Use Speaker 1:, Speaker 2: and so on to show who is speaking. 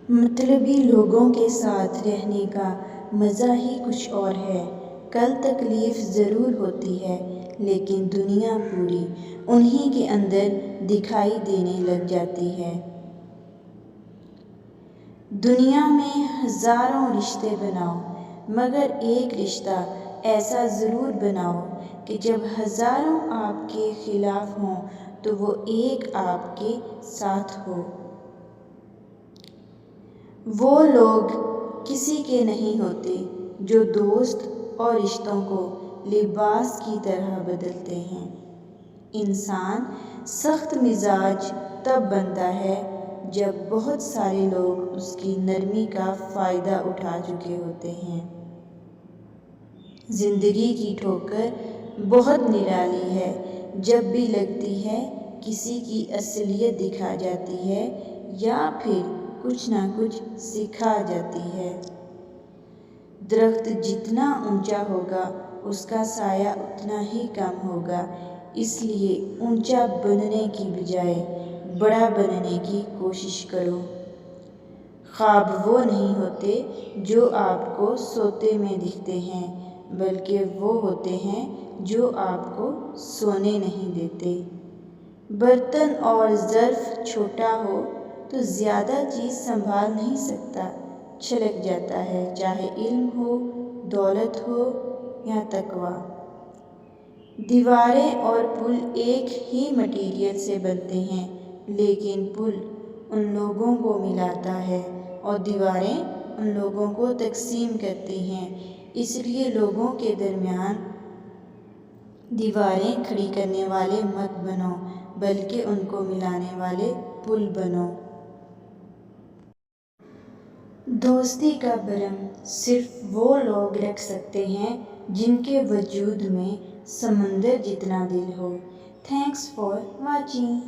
Speaker 1: مطلبی لوگوں کے ساتھ رہنے کا مزہ ہی کچھ اور ہے۔ کل تکلیف ضرور ہوتی ہے لیکن دنیا پوری انہی کے اندر دکھائی دینے لگ جاتی ہے۔ دنیا میں ہزاروں رشتے بناؤ مگر ایک رشتہ ایسا ضرور بناؤ کہ جب ہزاروں آپ کے خلاف ہوں تو وہ ایک آپ کے ساتھ ہو۔ وہ لوگ کسی کے نہیں ہوتے جو دوست اور رشتوں کو لباس کی طرح بدلتے ہیں۔ انسان سخت مزاج تب بنتا ہے جب بہت سارے لوگ اس کی نرمی کا فائدہ اٹھا چکے ہوتے ہیں۔ زندگی کی ٹھوکر بہت نرالی ہے، جب بھی لگتی ہے کسی کی اصلیت دکھا جاتی ہے یا پھر کچھ نہ کچھ سکھا جاتی ہے۔ درخت جتنا اونچا ہوگا اس کا سایہ اتنا ہی کم ہوگا، اس لیے اونچا بننے کی بجائے بڑا بننے کی کوشش کرو۔ خواب وہ نہیں ہوتے جو آپ کو سوتے میں دکھتے ہیں بلکہ وہ ہوتے ہیں جو آپ کو سونے نہیں دیتے۔ برتن اور ظرف چھوٹا ہو تو زیادہ چیز سنبھال نہیں سکتا، چھلک جاتا ہے، چاہے علم ہو، دولت ہو یا تقویٰ۔ دیواریں اور پل ایک ہی مٹیریل سے بنتے ہیں لیکن پل ان لوگوں کو ملاتا ہے اور دیواریں ان لوگوں کو تقسیم کرتی ہیں۔ اس لیے لوگوں کے درمیان دیواریں کھڑی کرنے والے مت بنو بلکہ ان کو ملانے والے پل بنو۔ دوستی کا بھرم صرف وہ لوگ رکھ سکتے ہیں جن کے وجود میں سمندر جتنا دل ہو۔ Thanks for watching.